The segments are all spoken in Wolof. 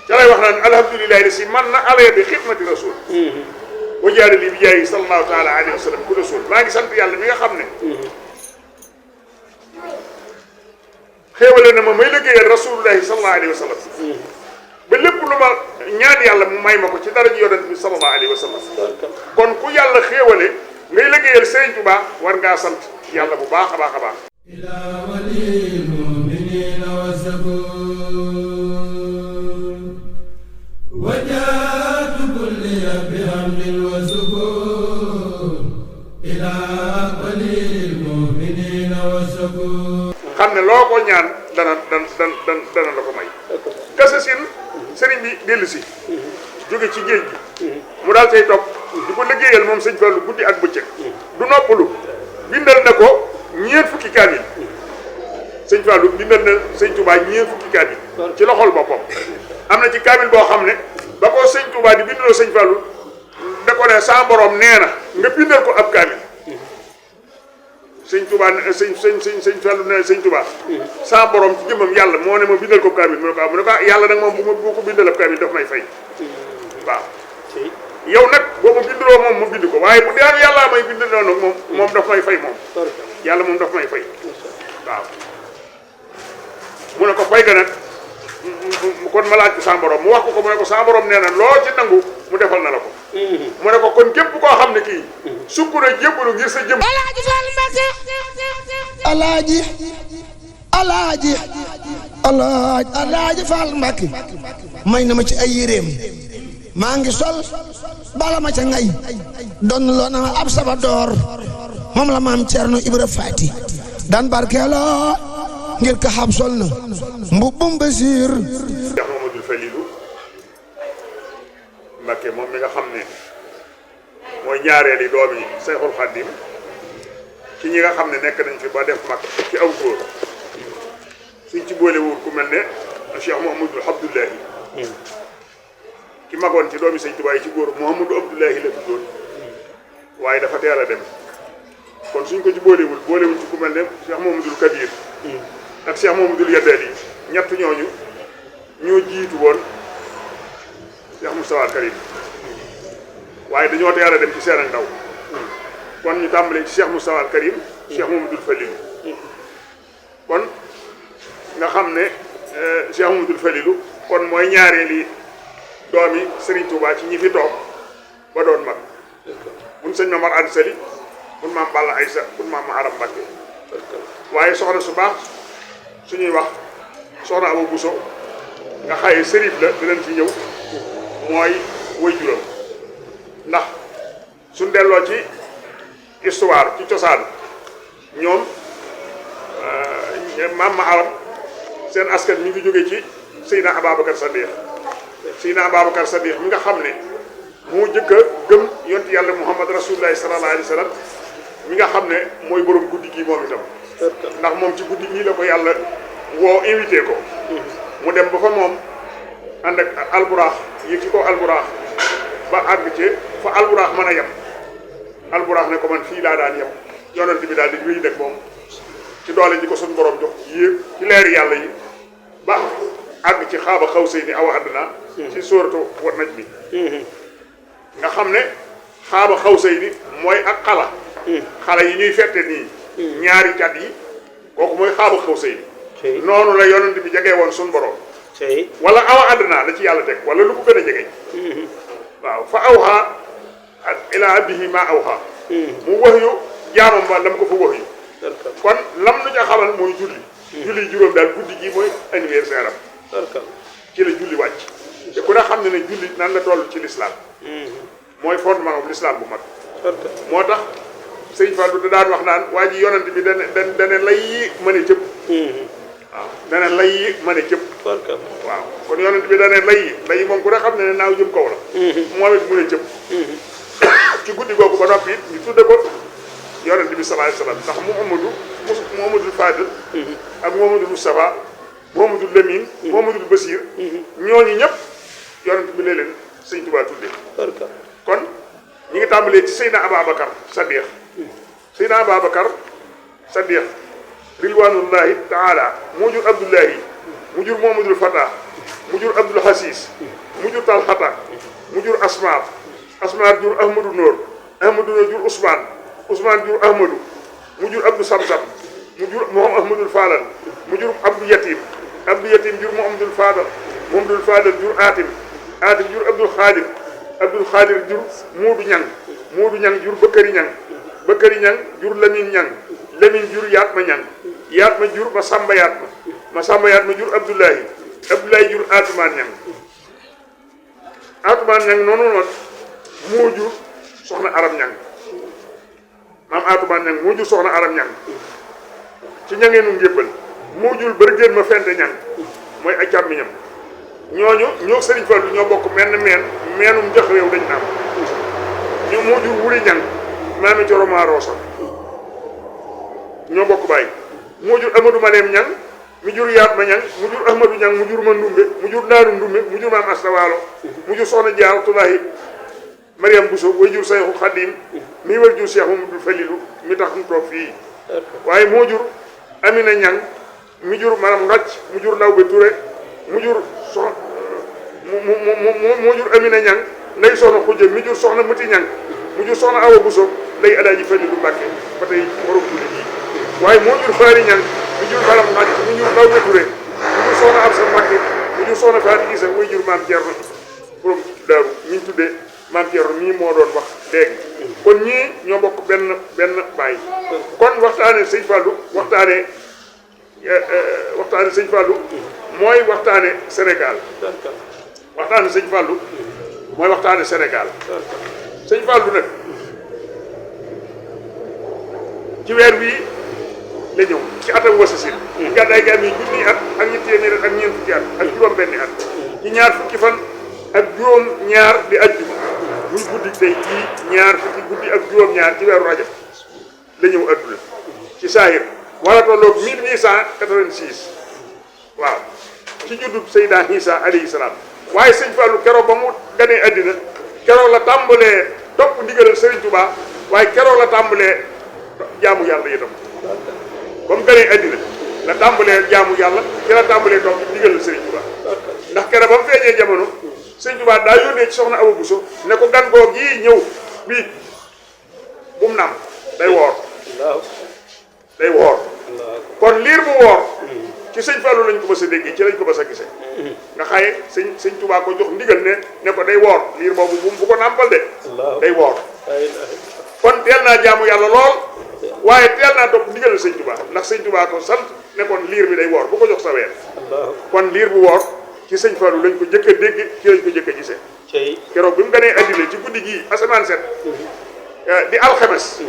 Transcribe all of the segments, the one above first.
ca lay wax naan alhamdulilahi la si man na alaya bi xidmati rasul wa jaare li bi jaay sallallahu taala alayhi wa sallam ku rasul maa ngi sant yàlla mi nga xam ne xéewale na ma may liggéeyal rasulullahi sallallahu alayhi wa sallam ba lépp lu ma ñaan yàlla mu may ma ko ci dara ji yonent bi sallallahu alayhi wa sallam kon ku yàlla xéewale ngay liggéeyal Sëriñ Tuubaa war ngaa sant yàlla bu baax a baax a baax ila walil mu'minina wa sabur wajatu kulli bihamdin wa subur ila walil mu'minina wa sabur xam ne loo ko ñaan dana la ko may kese sin sëriñ bi dellu si jóge ci géej gi mu daal say topp di ko liggéeyal moom sëñ Fallu guddi ak bëccëg du noppalu bindal na ko ñeent fukki kaamil sëñ Fallu bindal na sëñ Touba ñeent fukki kaamil ci loxol boppam am na ci kaamil boo xam ne ba ko sëñ Touba di bindaloo sëñ Fallu da ko ne sa borom nee na nga bindal ko ab kaamil sëñ Touba sëñ Fallu ne sëñ Touba sa borom ci jëmmam yàlla moo ne ma bindal ko kaamil mu ne ko yàlla nag moom bu ko bindal ab kaamil daf may fay waaw yow nag boo ma bindaloo moom ma bind ko waaye bu dee yàlla may bind noonu moom daf may fay moom yàlla moom daf may fay waaw mu ne ko fay ga nag kon ma laaj ko sa borom mu wax ko mu ne ko sa borom nee na loo ci nangu mu defal na la ko mu ne ko kon képp koo xam ne kii sukk na jébbalu ngir sa jëm alaaji Fall Mbacke may na ma ci ay yéreem maa ngi sol bala ma ca ngay doon loo na ma ab sabadoor moom la maam Cerno Ibra Faati daan barkeeloo ngir ka xam sol na mbubbum Basiir Cheikh Mamadou Falilou Mbacke moom mi nga xam ne mooy ñaareeli doomi Seyxul Xaadim ci ñi nga xam ne nekk nañ fi ba def mag ci aw góor suñ ci boolewul ku mel ne Cheikh Mouhamadou Abdoulahi ki magoon ci doomi Sëñ Tuubaa yi ci góor Mouhamadou Abdoulahi la tuddoon waaye dafa teel a dem kon suñ ko ci boolewul ci ku mel ne Cheikh Mouhamadoul Kabir ak Cheikh Mouhamadoul Yadali ñett ñooñu ñoo jiitu woon Cheikh Moustapha Al Karim waaye dañoo teel a dem ci seen ak ndaw kon ñu tàmbalee ci Cheikh Moustapha Al Karim Cheikh Mouhamadoul Falilou kon nga xam ne Cheikh Mouhamadoul Falilou kon mooy ñaareeli doomi Serigne Touba ci ñi fi toog ba doon mag buñ sëñ Mamar Anta Sali buñ maam Balla Aysa buñ maam Maharam Mbacke waaye soxna su baax suñuy wax soxna Awa Bousso nga xaye sërif la dinañ ci ñëw mooy way juróom ndax suñ delloo ci histoire ci cosaan ñoom maam Maharam seen askan mi ngi jóge ci Seydina Ababacar Sadiq mi nga xam ne moo jëkk a gëm yonent yàlla Muhammad Rasulullahi sallallahu alayhi wa sallam mi nga xam ne mooy borom guddi gi moom itam ndax moom ci guddi gi la ko yàlla woo invité ko mu dem ba fa moom ànd ak alburaax yéeg ci ko alburaax ba àgg ci fa alburaax mën a yem alburaax ne ko man fii laa daan yem yonent bi daal di wéy nag moom ci doole ji ko suñu borom jox yéeg ci leeri yàlla yi ba àgg ci xaaba xaw sëy ni awa àdduna ci sóoratu wa naj bi nga xam ne xaaba xaw sëy ni mooy ak xala yi ñuy fette nii ñaari cat yi kooku mooy xaaba xaw sëy ni noonu la yonent bi jegee woon suñu borom wala awa àdduna la ci yàlla teg wala lu ko gën a jege waaw fa awxa ila abdihi ma awxa mu wax yu jaamam ba lam ko fa wax yu kon lam nu ca xamal mooy julli juróom daal guddi gi mooy anniversaire am ci la julli wàcc te ku ne xam ne julli nan la toll ci l'islam mooy fondement bu l'islam bu mag moo tax sëñ Fallou da daan wax naan waa ji yonent bi dane lay yi mën a cëpp waaw dane lay yi mën a cëpp waaw kon yonent bi dane lay yi moom ku ne xam ne naaw jëm kaw la moom it mën a cëpp ci guddi googu ba noppi it ñu tudde ko yonent bi sallallahu alayhi wasallam ndax Mouhamadou Fadil ak Mouhamadou Moustapha Mouhamadou Lamine Mouhamadou Bassir ñooñu ñëpp yonent bi leen sëñ Tuubaa tudde kon ñi ngi tàmbalee ci Seydina Ababacar Sadiq Seydina Ababacar Sadiq rilwanullahi taala moo jur Abdullahi mu jur Mouhamadoul Fatah mu jur Abdul Hasis mu jur Talxata mu jur Asmaar Asmaar jur Ahmadou Noor Ahmadou Noor jur Ousmane jur Ahmadou mu jur Abdou Samsam mu jur Ahmadul Fadal mu jur Abdou Yatim jur Mouhamadul Fadal jur Atim jur Abdul Xaadir jur Muudu Ñang jur Bëkkëri Ñang jur Lamin Ñang jur Yaatma Ñang jur Masamba Yaatma jur Abdoulahi jur Atumaan Ñang noonu moo jur soxna Aram Ñang maam Atumaan Ñang moo jur soxna Aram Ñang ci ñangeenu njébbal moo jur bërgéen ma fente Ñang mooy ay càmmiñam ñooñu ñoo Sëriñ Fallu ñoo bokk meenum njëx réew dañ naam ñoo moo jur Wuri Ñang maami Coro Ma Roosa ñoo bokk bàyyi moo jur Amadou Maneem Ñang mu jur Yaatma Ñang mu jur Ahmadou Ñang mu jur ma Ndumbe mu jur Naaru Ndumbe mu jur maam Asta Waalo mu jur soxna Jaaratulaahi Mariam Bousso way jur Sayxu Xadim mi war jur Cheikh Mamadou Falilu mi tax mu toog fii waaye moo jur Amina Ñang mi jur maanaam Ngacc mu jur Lawbe Touré mu jur moo jur Amina Ñang nday soxna Xujja mi jur soxna Mati Ñang mu jur soxna Awa Bousso nday Alaaji Falilu Mbàkke ba tey borom Touré ji waaye moo jur Faari Ñang mu jur maanaam Ngacc mu jur Lawbe Touré mu jur soxna Absa Mbàkke mu jur soxna Faati Isa way jur maam Cerno borom Daaru mi ñu tuddee maam Cerno mii moo doon wax léegi kon ñii ñoo bokk benn baay kon waxtaane sëñ Fallou waxtaane sëñ Fallou mooy waxtaane Sénégal waxtaane sëñ Fallou mooy waxtaane Sénégal sëñ Fallou nag ci weer wii la ñëw ci atam wasasin gàddaay gi am yi junni at ak ñetti téeméer ak ñeent fukki at ak juróom benni at ci ñaar fukki fan ak juróom ñaar di ajjuma muy guddi tey jii ñaar fukki guddi ak juróom ñaar ci weeru rajab la ñëw adduna ci saahir wala tolloog 1886 waaw ci juddub Seydina Isa alayhi salaam waaye sëñ Fallou keroog ba mu ganee addina keroog la tàmbalee topp ndigalal Serigne Touba waaye keroog la tàmbalee jaamu yàlla itam ba mu ganee addina la tàmbalee jaamu yàlla ci la tàmbalee topp ndigalal Serigne Touba ndax keroog ba mu feeñee jamono Sëñ Touba daa yónnee ci soxna Awa Bousso ne ko gan goog yii ñëw bii bu mu naam day woor kon liir bu woor ci sëñ Fallou lañ ko mës a déggee ci lañ ko mës a gisee nga xaye sëñ Touba ko jox ndigal ne ko day woor liir boobu bu ko nàmpal de day woor kon teel naa jaamu yàlla lool waaye teel naa topp ndigal sëñ Touba ndax sëñ Touba ko sant ne kon liir bi day woor bu ko jox sa weer kon liir bu woor ci sëñ Fallou lañ ko jëkk a dégg ci lañ ko jëkk a gisee keroog bi mu ganee addina ci guddi gii asamaan set di alxames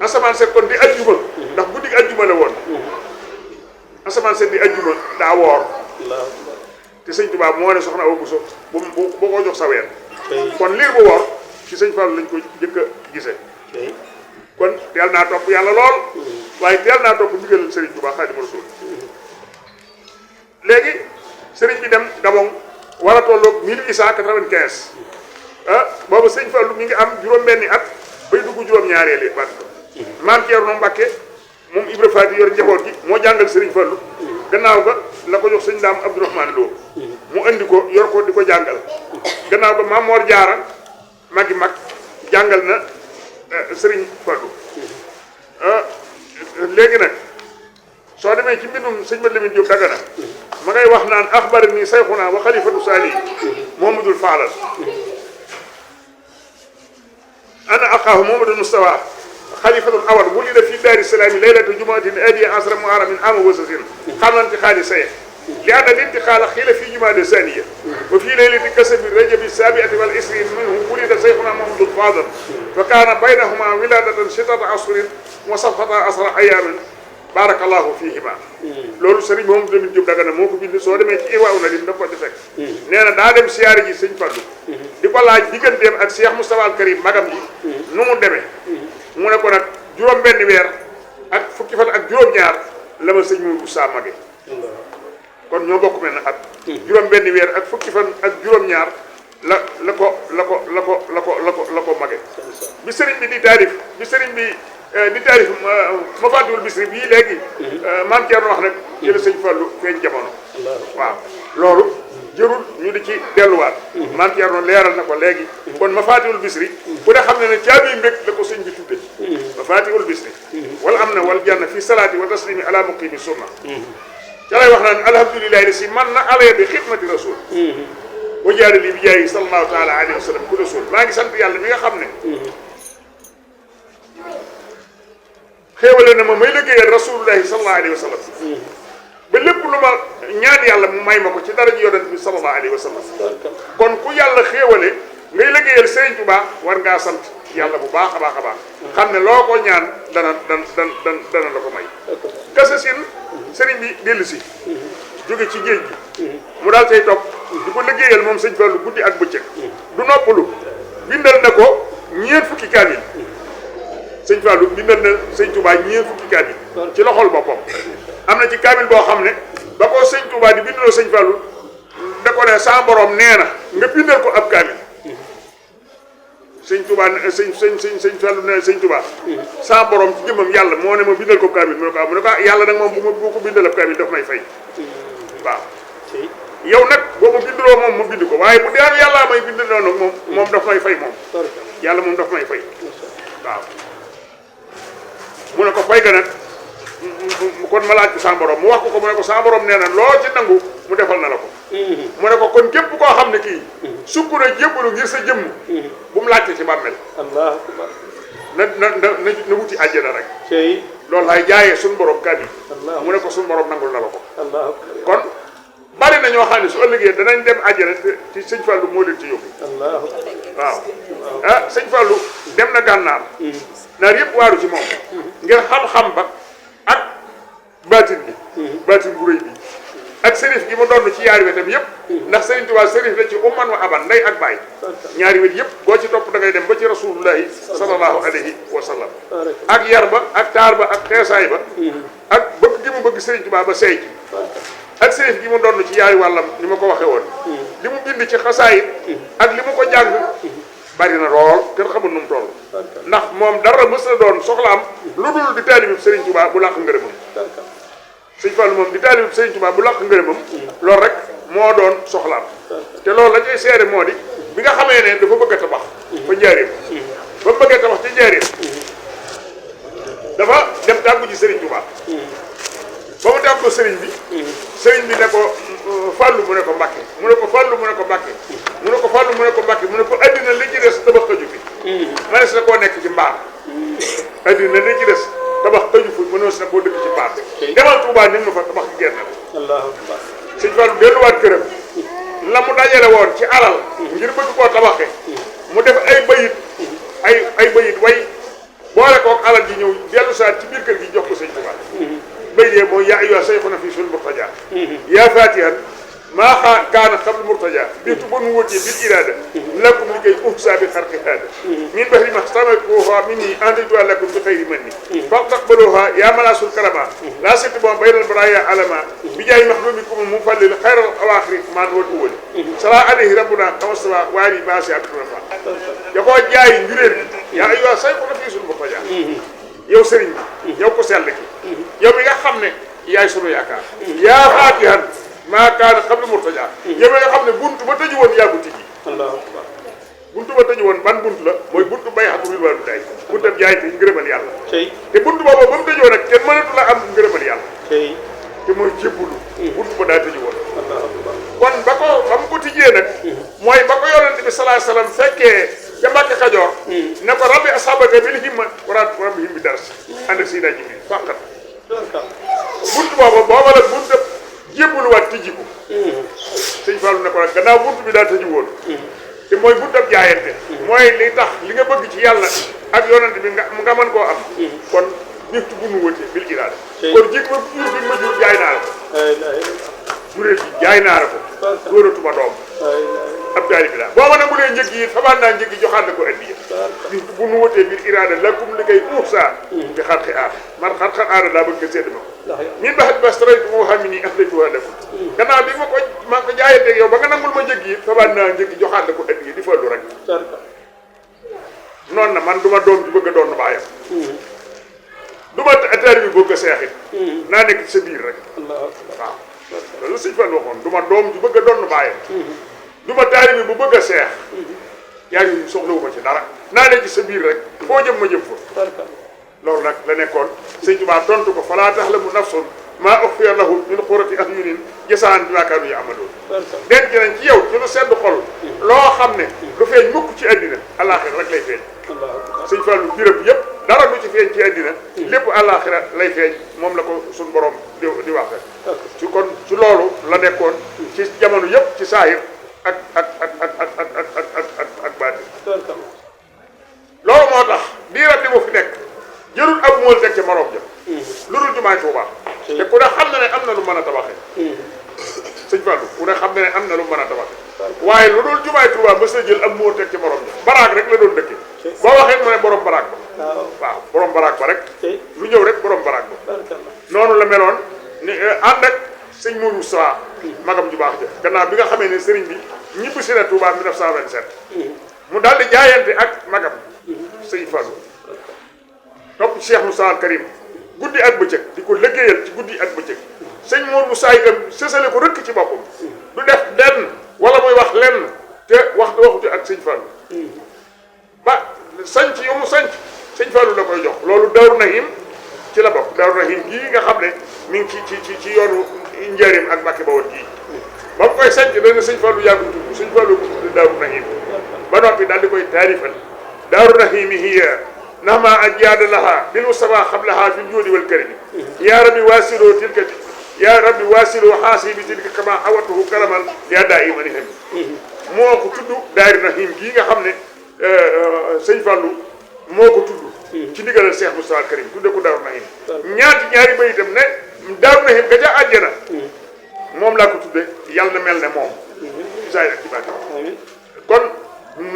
asamaan set kon di ajjuma ndax guddi gi ajjuma la woon asamaan set di ajjuma daa woor te sëñ Touba moo ne soxna Awa Bousso bu ko jox sa weer kon liir bu woor ci sëñ Fallou lañ ko jëkk a gisee kon teel naa topp yàlla lool waaye teel naa topp ndigal Serigne Touba Xaadimu Rasuul léegi Serigne bi dem Gabon war a tolloog 1895 boobu sëñ Fallou mi ngi am juróom-benni at bay dugg juróom-ñaareeli at maam Thierno Mbacke moom Ibra Faty yor njaboot gi moo jàngal Serigne Fallou gannaaw ga la ko jox sëñ Daam Abdourahmane Lo mu andi ko yor ko di ko jàngal gannaaw ga Maam Mor Jaara magi mag jàngal na Serigne Fallou léegi nag soo demee ci mbindum sëñ Mat Lamin Jóob Dagana ma ngay wax naan axbar ni sayxuna wa xalifatu saali Muhammadul Faalal ana aqaahu Muhammadul Mustafa xalifatul awal wulida fi daari salaami laylatu jumaatin adiya asra muharamin ama wasasin xamlanti xaali saye li anna lintiqaala xiila fi jumaade saniya wa fi laylati kasabi rajabi sabiati wal isrin minhu wulida sayxuna Muhammadul Faadal fa kaana baynahuma wiladatan sittata asrin wa safata asra ayaamin barakallahu fihima loolu sëriñ Mouhamadou Lamine Diop Dagana moo ko bind soo demee ci Irwaa Nadim da ko ci fekk nee na daa dem siyaare ji sëñ Fallou di ko laaj digganteem ak Cheikh Moustapha Al Karim magam ji nu mu demee mu ne ko nag juróom-benn weer ak fukki fan ak juróom-ñaar la ma sëñ Mourou Sa mage kon ñoo bokk mel na at juróom-benn weer ak fukki fan ak juróom-ñaar la ko mage bi sëriñ bi di taarif Mafatihul Bichri bii léegi maam Thierno wax nag ci la sëñ Fallou feeñ jamono waaw loolu jërul ñu di ci delluwaat maam Thierno leeral na ko léegi kon Mafatihul Bichri ku ne xam ne ne caabi mbég la ko sëñ bi tudde Mafatihul Bichri wala am na wal janna fi salaati wa taslimi ala muqimi sunna ca lay wax naan alhamdulilahi la si man na alaya bi xidmati rasul wa jaare li bi jaayi sallallahu taala alayhi wa sallam ku rasul maa ngi sant yàlla mi nga xam ne xéewale na ma may liggéeyal rasulullahi sallallahu alayhi wa sallam ba lépp lu ma ñaan yàlla mu may ma ko ci dara ji yonent bi sallallahu alayhi wa sallam kon ku yàlla xéewale ngay liggéeyal Sëriñ Tuubaa war ngaa sant yàlla bu baax a baax a baax xam ne loo ko ñaan dana la ko may kasa sin sëriñ bi dellu si jóge ci géej gi mu daal tey topp di ko liggéeyal moom sëñ Fallu guddi ak bëccëg du noppalu bindal na ko ñeent fukki kaamil sëñ Fallu bindal na sëñ Tuubaa ñeent fukki kaamil ci loxol boppam am na ci kaamil boo xam ne ba ko sëñ Tuubaa di bindaloo sëñ Fallu da ko ne sa borom nee na nga bindal ko ab kaamil sëñ Tuubaa sëñ Fallu ne sëñ Tuubaa sa borom ci jëmmam yàlla moo ne ma bindal ko kaamil mu ne ko yàlla nag moom bu ko bindal ab kaamil daf may fay waaw yow nag boo ma bindaloo moom ma bind ko waaye bu dee yàllaa may bindaloo nag moom daf may fay moom yàlla moom daf may fay waaw mu ne ko fay ga nag kon ma laaj ko sa borom mu wax ko mu ne ko sa borom nee na loo ci nangu mu defal na la ko mu ne ko kon képp koo xam ne kii sukk na jébbalu ngir sa jëmm bu mu laajte ci bàmmeel allahu akbar na wuti àjjana rek loolu laay jaayee suñu borom kat yi mu ne ko suñu borom nangul na la ko kon bari na ñoo xam ne su ëllëgee danañ dem àjjana ci sëñ Fallu moo leen ci yóbbu waaw ah sëñ Fallu dem na gànnaar naar yëpp waaru ci moom ngir xam-xam ba ak baatin bi baatin bu rëy bi ak sërif gi mu doon ci yaari wetam yëpp ndax Sëriñ Tuubaa sërif la ci umman wa aban ndey ak baay ñaari wet yëpp boo ci topp da ngay dem ba ci rasulullahi sallallahu alayhi wa sallam ak yar ba ak taar ba ak xeesaay ba ak bëgg gi mu bëgg Sëriñ Tuubaa ba seey ci ak sërif gi mu doon ci yaari wàllam ni ma ko waxee woon li mu bind ci xasaayit ak li mu ko jàng bari na lool kenn xamul nu mu toll ndax moom dara mës na doon soxlaam lu dul di taalibi Sëriñ Tuubaa bu làq ngërëmam sëñ Fallu moom di taalibi Sëriñ Tuubaa bu làq ngërëmam loolu rek moo doon soxlaam te loolu la cay seere moo di bi nga xamee ne dafa bëgg a tabax fa njaareem ba mu bëggee tabax ci njaareem dafa dem tàggu ji Sëriñ Tuubaa ba mu tàggu sëriñ bi ne ko Fallu mu ne ko Mbàkke mu ne ko Fallu mu ne ko Mbàkke mu ne ko Fallu mu ne ko Mbàkke mu ne ko addina li ci des tabax xëju fi mënees na koo nekk ci mbaar addina li ci des tabax xëju fi mënees na koo dëkk ci mbaar demal Tuubaa ni ma fa tabax gi genn sëñ Fallu delluwaat këram la mu dajale woon ci alal ngir bëgg koo tabaxe mu def ay bayit ay bayit way boole kook alal ji ñëw dellu saat ci biir kër gi jox ko sëñ Tuubaa bayit mooy yaa ayyuha sayxuna fi sul murtaja yaa fatihan maa kaana qabl murtaja bitu bon wóotee bil irada lakum li koy uhsa bi xarqi hada min bahri ma stamatuha min ni entretoi lakum bi xayri man ni faq taqbaluha yaa malasul kalama la sitt bon baynal baraya alama bi jaay mahdumikum mu fallil xayral awaaxiri maan wal uwali sala alayhi rabbuna kamastawa waari baasi abdurafa da koo jaay njuréer bi yaa ayyuha sayxuna fi sul murtaja yow sëriñ bi yow ko sell ki yow mi nga xam ne yaay sunu yaakaar yaa faatihan maa kaana qabla murtaja yow mi nga xam ne buntu ba tëju woon yaa ko tijji buntu ba tëju woon ban buntu la mooy buntu bay'atu ridwaanu day buntu jaay te ngërëmal yàlla te buntu boobu ba mu tëjoo nag kenn mënatu la am ngërëmal yàlla te mooy jébbulu buntu ba daa tëju woon kon ba mu ko tijjee nag mooy ba ko yonent bi sallallahu alayhi wasallam fekkee ca Mbàkke Kajoor ne ko rabbi ashabaka bil himma wa rabbihim bi dars ànd ak Seydina Jibril fàqat buntu boobu booba la buntu jébbuluwaat tijji ko sëñ Fallu ne ko nag gannaaw buntu bi daa tëju woon te mooy buntu ab jaayante mooy li tax li nga bëgg ci yàlla ak yonent bi nga mën koo am kon niftu bu nu wëtee bil iraada kon jig ma jur bi ma jur jaay naa la ko juree bi jaay naa la ko dóoratuma doom ab taalibi la boo ma nangulee njëg yi fabaan naa njëg yi joxaat na ko addiya niftu bu nu wëtee bil iraada lakum li koy uusaa bi xarqi aar man xarqi aar daa bëgg nga sédd ma ko min baxat bastaraytu moo xam ni aflaytuha lakum gannaaw bi ma ko jaayanteeg yow ba nga nangul ma njëg yi fabaan naa njëg yi joxaat na ko addiya di fallu rek noonu na man du ma doom ji bëgg a doon baayam du ma taalibi bëgg a seexit naa nekk ci sa biir rek waaw loolu la sëñ Fall waxoon du ma doom ju bëgg a donn bàyyam du ma taalibe bu bëgg a seex yaa ngi soxlawuma ci dara naa ne ci sa biir rek foo jëm ma jëm fa loolu nag la nekkoon sëñ Tuubaa tontu ko falaa taxlamu nafsun maa uxfiya lahum min qurrati ahyunin jazaa'an bimaa kaanu ya'maluun denc nañ ci yow ci lu sedd xol loo xam ne du feeñ mukk ci àddina àllaaxira rek lay feeñ sëñ Fallu biram yëpp dara lu ci feeñ ci àddina lépp àllaaxira lay feeñ moom la ko suñ borom di wax ci kon ci loolu la nekkoon ci jamono yëpp ci saahir ak baatin loolu moo tax diiram li mu fi nekk jërul ab mool teg ca morom ja lu dul jumaay Tuubaa te ku ne xam na ne am na lu mën a tabaxee sëñ Fallu ku ne xam na ne am na lu mën a tabaxee waaye lu dul jumaay Tuubaa mës na jël ab mool teg ca morom ja baraag rek la doon dëkke boo waxee mu ne borom baraag ba waaw borom baraag ba rek lu ñëw rek borom baraag ba noonu la meloon ni ànd ak sëñ Mourou Sow magam ju baax ja gannaaw bi nga xamee ne sëriñ bi ñibbi si na Touba 1927 mu daal di jaayante ak magam sëñ Fallu topp Cheikh Moussa Al Karim guddi ak bëccëg di ko liggéeyal ci guddi ak bëccëg sëñ Mourou Sow itam sësale ko rëkk ci boppam du def lenn wala muy wax lenn te waxuti ak sëñ Fallu ba sanc yu mu sanc sëñ Fallu la koy jox loolu Daaru Nahim ci la bokk Daaru Nahim gii nga xam ne mi ngi ci yoonu Njaaréem ak Mbàkke Bawol gii ba mu koy sanc dana sëñ Fallu yaa ko tudd sëñ Fallu ko tudd Daaru Nahim ba noppi daal di koy taarifal Daaru Nahim hiya nahma ajjaada laha bil mustafa xablaha fil juudi wal karimi yaa rabbi waasiloo tilka yaa rabbi waasiloo xaasi bi tilka kama awatuhu karamal yaa daa imani xam moo ko tudd Daaru Nahim gii nga xam ne sëñ Fallu moo ko tudd ci ndigalal Cheikh Moussa Al Karim tudde ko Daaru Nahim ñaari bayitam ne Daaru Nahim ga ca àjjana moom laa ko tudde yàlla na mel ne moom isaay ak ci bàtti kon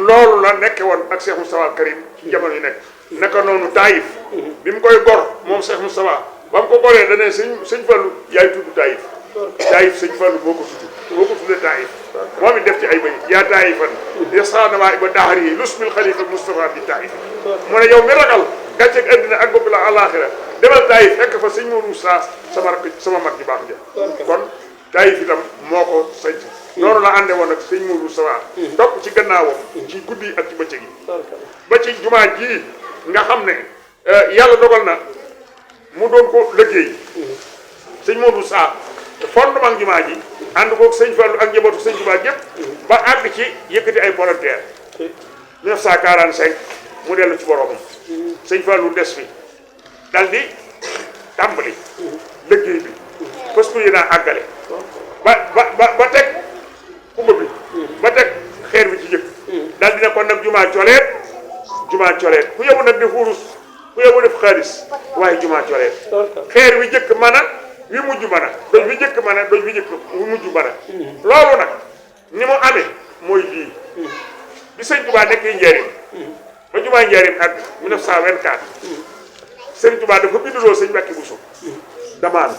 loolu la nekke woon ak Cheikh Moussa Al Karim ci jamono yi nekk naka noonu Taïf bi mu koy gor moom Cheikh Moussa ba mu ko goree dane sëñ Fallu yaay tudd Taïf sëñ Fallu moo ko tudde Taïf moom it def ci ay bay yaa Taïfan yasaanawaa ba daxar yi lusmil xalifa Moustapha di Taïf mu ne yow mi ragal gàcceeg àddina ak bopp la àllaaxira demal Taïf fekk fa sëñ Mourou Sa sama mag ji baax ja kon Taïf itam moo ko sanc noonu la ànde woon ak sëñ Mourou Sa topp ci gannaawam ci guddi ak ci bëccëg yi ba ci jumaa ji nga xam ne yàlla dogal na mu doon ko liggéey sëñ Mourou Sa fondement jumaa ji ànd koog sëñ Fallu ak njabootu sëñ Tuubaa yëpp ba àgg ci yëkkati ay volontaire 1945 mu dellu ci boromam sëñ Fallu des fi dal di tàmbali liggéey bi parce que yéen a àggale ba teg kumba bi ba teg xeer bi ci jëkk dal di ne kon nag jumaa coleet ku yóbbu nag def wurus ku yóbbu def xaalis waaye jumaa coleet xeer wi jëkk mën a wi mujj mën a doj wi jëkk mën a doj wi jëkk wi mujj mën a loolu nag ni mu amee mooy lii bi sëñ Tuubaa nekkee Njaaréem ba jumaa Njaaréem ak 1924 sëñ Tuubaa dafa binduloo sëñ Mbàkke Buso damaan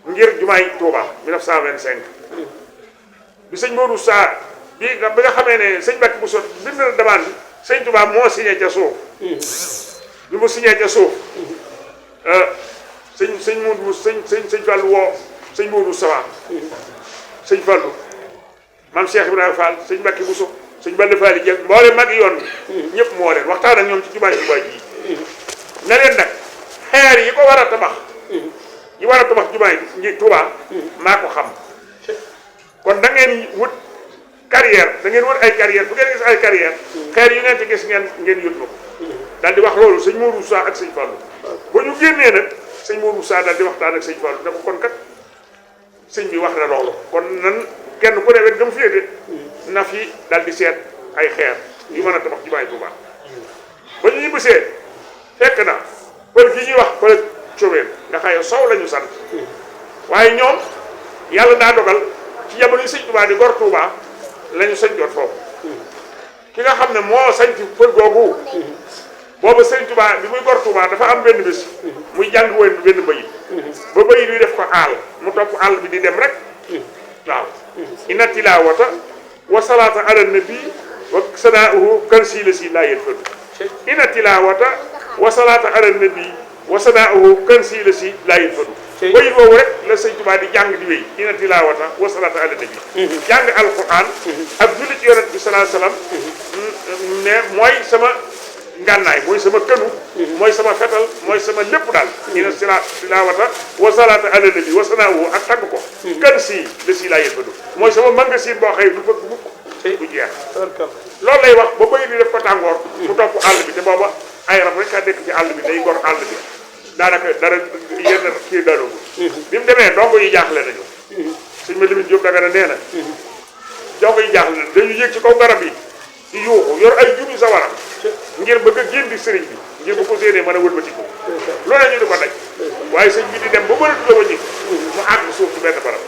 ngir jumaay Tuubaa 1925 bi sëñ Modou Sa bi nga xamee ne sëñ Mbàkke Buso bind na damaan bi sëñ Tuubaa moo signé ca suuf bi mu signé ca suuf sëñ Modou sëñ Fallu woo sëñ Modou Sa sëñ Fallu maam Cheikh Ibrahima Fall sëñ Mbàkke Buso sëñ Balla Faali Jeng mboole mag yoon bi ñëpp moo leen waxtaan ak ñoom ci jumaay Tuubaa ji ne leen nag xeer yi ko war a tabax yi war a tabax jumaay ji Tuubaa maa ko xam kon da ngeen wut carrière da ngeen wut ay carrière bu ngeen gis ay carrière xeer yu ngeen ci gis ngeen yut ma ko daal di wax loolu sëñ Mourou Sa ak sëñ Fallu ba ñu génnee nag sëñ Mourou Sa daal di waxtaan ak sëñ Fallu ne ko kon kat sëñ bi wax na loolu kon nan kenn ku ne wet gëm féete na fi daal di seet ay xeer yu mën a tabax jumaay Tuubaa ba ñu ñibbisee fekk na pël gi ñuy wax pël cobeen nga xaye sow la ñu sant waaye ñoom yàlla daa dogal ci jamono yi sëñ Tuubaa di gor Tuubaa la ñu sañ jot foofu ki nga xam ne moo sañ ci pël googu booba sëñ Tuubaa bi muy gor Tuubaa dafa am benn bés muy jàng woon benn bayit ba bayit wi def ko aal mu topp àll bi di dem rek waaw inna tilaawata wa salaata ala nabi wa sanaahu kan si la si laa yel fadu inna tilaawata wa salaata ala nabi wa sanaahu kan si la si laa yel fadu bayit woowu rek la sëñ Tuubaa di jàng di wéy ina tilaawata wa salaata ala nabi jàng alquran ak julli ci yonent bi sallallahu alayhi wasallam ne mooy sama ngànnaay mooy sama kënu mooy sama fetal mooy sama lépp daal ina tilaawata wa salaata ala nabi wa sanaawu ak tagg ko kën si la si laa yëppadu mooy sama magasin boo xëy du bëgg mukk bu jeex loolu lay wax ba bayit di def ko tàngoor mu topp àll bi te booba ay rab rek a nekk ci àll bi day gor àll bi daanaka dara yenn kii daloogu bi mu demee dongo yi jaaxle nañu sëñ ma Lamine Diop Dagana nee na dongo yi jaaxle nañu dañu yéeg ci kaw garab yi di yuuxu yor ay jumi sawara ngir bëgg a génn di sëriñ bi ngir bu ko séenee mën a wëlbati ko loolu ñu di ko daj waaye sëñ bi di dem ba mënatu la wàññi mu àgg suuf ci benn barab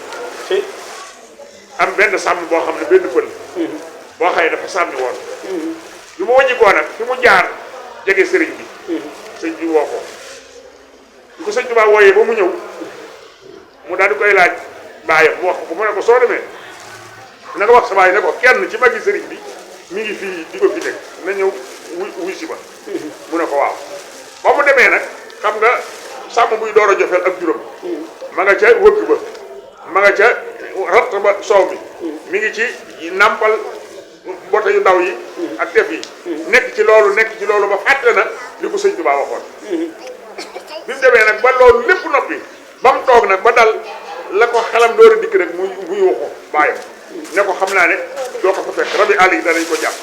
am benn sàmm boo xam ne benn pël boo xëy dafa sàmmi woon bi mu wàññi koo nag fi mu jaar jege sëriñ bi sëñ bi woo ko bu ko sëñ Tuubaa wooyee ba mu ñëw mu daal di koy laaj baayam mu wax ko mu ne ko soo demee na nga wax sa baay ne ko kenn ci magi sëriñ bi mi ngi fii di ko fi nekk na ñëw wuy si ba mu ne ko waaw ba mu demee nag xam nga sàmm buy door a jofeel ak juróom ma nga ca wëgg ba ma nga ca ratt ba soow mi ngi ci nàmpal bote yu ndaw yi ak tef yi nekk ci loolu ba fàtte na li ko sëñ Tuubaa waxoon bi mu demee nag ba loolu lépp noppi ba mu toog nag ba dal la ko xelam door a dikk rek muy waxu bàyyam ne ko xam naa ne doo ko fa fekk rabi àll yi danañ ko jàpp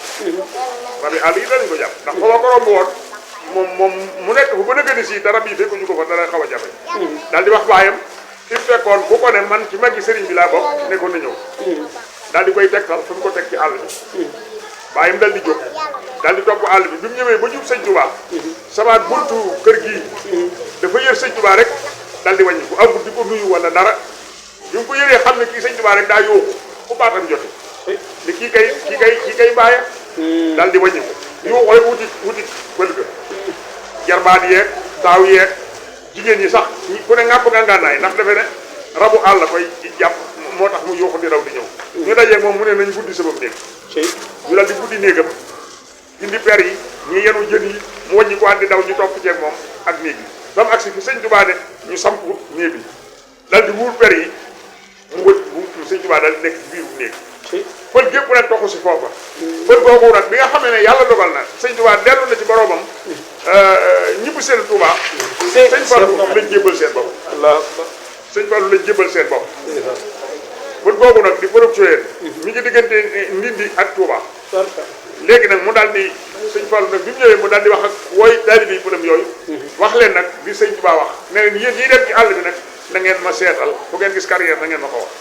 ndax foofa ko romb woon moom mu nekk fu gën a gën a sii te rab yi fekkuñu ko fa dara xaw a jafe daal di wax bàyyam fi mu fekkoon ku ko ne man ci magi sëriñ bi laa bokk ne ko na ñëw daal di koy tegtal fu mu ko teg ci àll bi bàyyam dal di jóg daal di topp àll bi bi mu ñëwee ba jub sëñ Tuubaa sama buntu kër gii dafa yër sëñ Tuubaa rek daal di wàññi ko amul di ko nuyu wala dara bi mu ko yëree xam ne kii sëñ Tuubaa rek daa yóoxu fu baatam jote ni kii kay bàyyi daal di wàññi ko yóoxu rek wuti bël ga jarbaat yeeg taaw yeeg jigéen ñi sax ku ne ngàpp nga ngànnaay ndax defe ne rabu àll koy jàpp moo tax mu yóoxu di raw di ñëw ñu dajeeg moom mu ne nañ buddi sama néeg ñu daal di buddi néegam indi per yi ñi yenu jën yi mu wàññi ko andi daw ñu topp ceeg moom ak néeg yi ba mu agsi fi sëñ Tuubaa ne ñu samp néeg bi daal di wuur per yi mu wëj bu sëñ Tuubaa daal di nekk ci biiru néeg pël gépp nag toxu si foofa pël googu nag bi nga xam ne yàlla dogal na sëñ Tuubaa dellu na ci boroomam ñibbi seen Tuubaa sëñ Fallu lañ jébbal seen bopp sëñ Fallu lañ jébbal seen bopp pël googu nag di bërëb coyeen mi ngi diggante Ndindi ak Tuubaa léegi nag mu daal di sëñ Fallu nag bi mu ñëwee mu daal di wax ak wooy taalibe yi pëlëm yooyu wax leen nag di sëñ Tuubaa wax ne leen yéen ñiy dem ci àll bi nag na ngeen ma seetal fu ngeen gis carrière na ngeen ma ko wax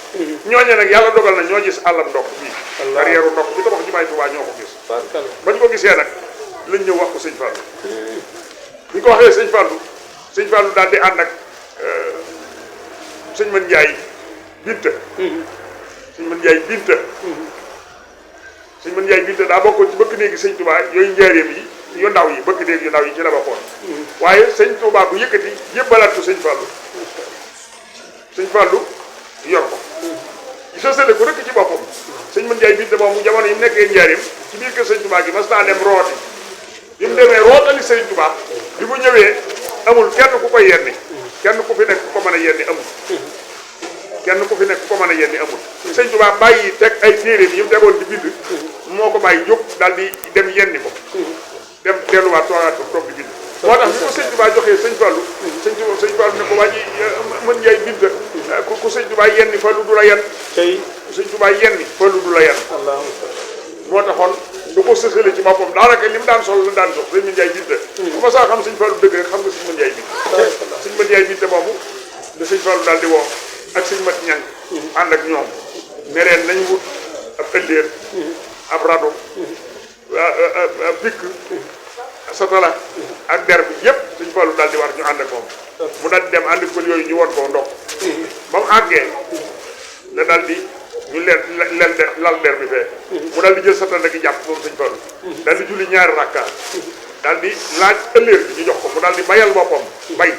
ñooñe nag yàlla dogal na ñoo gis àllam ndox bii carrière u ndox bi tabax jumaay Tuubaa ñoo ko gis bañ ko gisee nag lañ ñëw wax ko sëñ Fallu bi ñu ko waxee sëñ Fallu daal di ànd ak sëñ Mën Njaay Binta sëñ Mën Njaay Binta sëñ Mën Njaay Binta daa bokkoon ci bëkk néegi sëñ Tuubaa yooyu njaareem yi yu ndaw yi bëkk néeg yu ndaw yi ci la bokkoon waaye sëñ Tuubaa bu yëkkati yëbbalaat ko sëñ Fallu yor ko sësale ko rëkk ci boppam sëñ Mën Njaay Binta moom jamono yi mu nekkee njaareem ci biir kër sëñ Tuubaa gi mas naa dem rooti bi mu demee rootali sëñ Tuubaa bi mu ñëwee amul kenn ku koy yenni kenn ku fi nekk ku ko mën a yenni amul sëñ Tuubaa bàyyi teg ay téere yi mu tegoon di bind moo ko bàyyi jóg daal di dem yenni ko dem delluwaat toogaat ko toog di bind moo tax bi ko sëñ Tuubaa joxee sëñ Fallu ne ko waa ji Mën Njaay Binta ku sëñ Tuubaa yenni Fallu du la yen sëñ Tuubaa yenni Fallu du la yen moo taxoon du ko sësale ci boppam daanaka li mu daan sol la daan sol sëñ Mën Njaay Binta bu ma saa xam sëñ Fallu dëgg rek xam nga sëñ Mën Njaay Binta sëñ Mën Njaay Binta moomu da sëñ Fallu daal di woo ak sëñ Mat Ñang ànd ak ñoom ne leen nañ wut ab ëllëer ab rado ab bikk satala ak der bi yëpp sëñ Fallu daal di war ñu ànd ak moom mu daal di dem ànd pël yooyu ñu won ko ndox ba mu àggee la daal di ñu lal der bi fee mu daal di jël satala gi jàpp moom sëñ Fallu daal di julli ñaari rakka daal di laaj ëllëer bi ñu jox ko mu daal di bayal boppam bay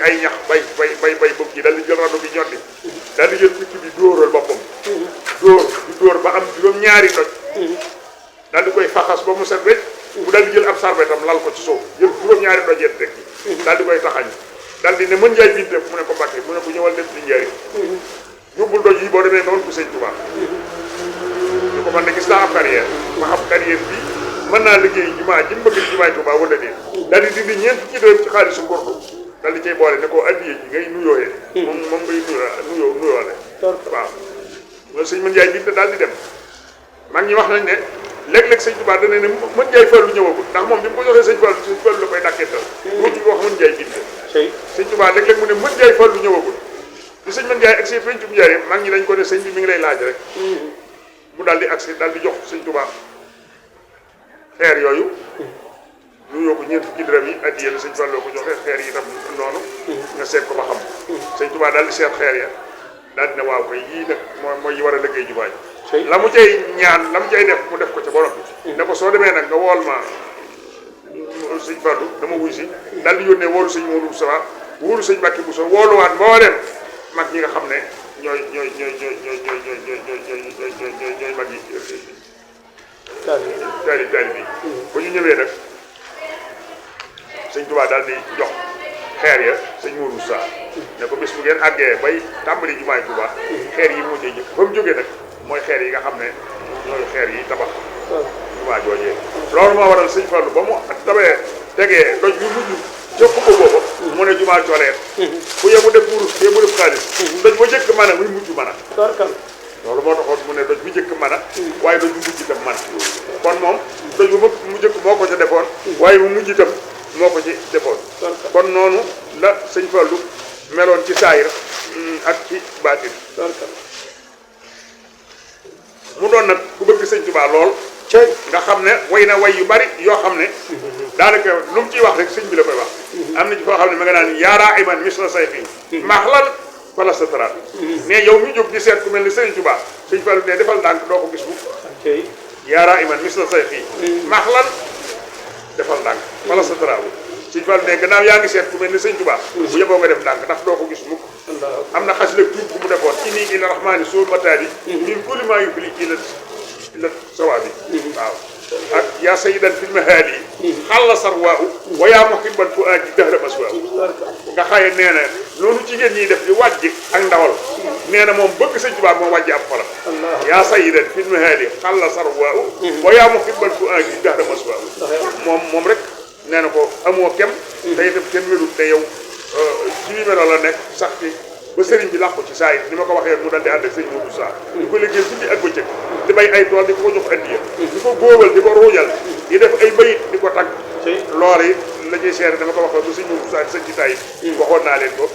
ay ñax bay bëgg ji daal di jël rado bi ñoddi daal di jël picc bi dóoral boppam dóor ba am juróom-ñaari doj daal di koy faxas ba mu set wecc mu daal di jël ab sarbetam lal ko ci suuf jël juróom-ñaari doj yet rek daal di koy taxañ dal di ne mën njaay binte mu ne ko Mbàkke mu ne ko ñëwal def li njëriñ yóbbul doj yi boo demee nga wan ko sëñ Tuubaa ñu ko man de gis naa am carrière ma xam carrière bi mën naa liggéey jumaa ji mu bëgg jumaay Tuubaa wala déet dal di dindi ñeent ci dërëm ci xaalisu ngordu dal di cay boole ne ko addiye ji ngay nuyooyee moom ngay nuyoole waaw loolu sëñ mën njaay binte daal di dem mag ñi wax nañ ne léeg-léeg sëñ Tuubaa dana ne mën njaay Fallu ñëwagul ndax moom bi mu ko joxee sëñ Fallu la koy dàkkeetal boo ci wax mën njaay binte sëñ Tuubaa léeg-léeg mu ne mën njaay Fallu ñëwagul bi sëñ mën njaay agsi pencum njaareem mag ñi dañ ko ne sëñ bi mi ngi lay laaj rek mu daal di agsi daal di jox sëñ Tuubaa xeer yooyu nuyoo ko ñeent fukki dërëm yi addiya la sëñ Fallu ko joxe xeer yi itam noonu nga seet ko ba xam sëñ Tuubaa daal di seet xeer ya daal di ne waaw koy yii nag mooy yi war a liggéey jumaa ji la mu cay ñaan la mu cay def mu def ko ca borom bi ne ko soo demee nag nga wool ma sëñ Fallu dama wuy si daal di yónnee woolu sëñ Moodu Musaa wóolu sëñ Mbàkke Buso wooluwaat mbooleem mag ñi nga xam ne ñooy mag yi taali bi ba ñu ñëwee nag sëñ Tuubaa daal di jox xeer ya sëñ Moodu Musaa ne ko bés bu ngeen àggee bay tàmbali jumaay Tuubaa xeer yi moo cay njëkk ba mu jógee nag mooy xeer yi nga xam ne ñooy xeer yi tabax jumaa joojee loolu moo waral sëñ Fallu ba mu tabee tegee doj bi mujj ca xubba booba mu ne jumaa coleer fu yemu def wurus fu yemu def xaalis doj ba njëkk mën a muy mujj mën a loolu moo taxoon mu ne doj bi njëkk mën a waaye doj bu mujj itam mën a kon moom doj bu mu njëkk moo ko ca defoon waaye bu mujj itam moo ko ci defoon kon noonu la sëñ Fallu meloon ci saayir ak ci baatin mu doon nag ku bëgg sëñ Tuubaa lool nga xam ne way na way yu bari yoo xam ne daanaka lu mu ciy wax rek sëñ bi la koy wax am na ci foo xam ne ma nga naan yaaraa iman misla sayxi maxlal fala sa taraat mais yow mi jóg di seet ku mel ni sëñ Tuubaa sëñ Fallu ne defal ndànk doo ko gis bu yaaraa iman misla sayxi maxlal defal ndànk fala sa taraat sëñ Fallu ne gannaaw yaa ngi seet ku mel ni sëñ Tuubaa bu yeboo nga def ndànk ndax doo ko gis mukk am na xas la tuub bu mu defoon ini ila rahmaani soo mataali min kulli maa yubli ila sawaabi waaw ak yaa sayyidan fil mahaali xalla sarwaahu wa yaa muhibban fuaadi dahra maswaahu nga xaye nee na loolu jigéen ñiy def di wàjji ak ndawal nee na moom bëgg sëñ Tuubaa moo wàjji ab xolam yaa sayyidan fil mahaali xalla sarwaahu wa yaa muhibban fuaadi dahra maswaahu moom rek nee na ko amoo kem te itam kenn wérul te yow ci li melo la nekk sax ci ba sëriñ bi làqu ci saa yi ni ma ko waxee mu dal di ànd ak sëñ Moodu Saa di ko liggéey guddi ak bëccëg di bay ay tool di ko jox addiya di ko góobal di ko ruujal di def ay bayit di ko tagg loolu yi la ñuy seere dama ko waxoon ba sëñ Moodu Saa di sëñ ci tay waxoon naa leen ko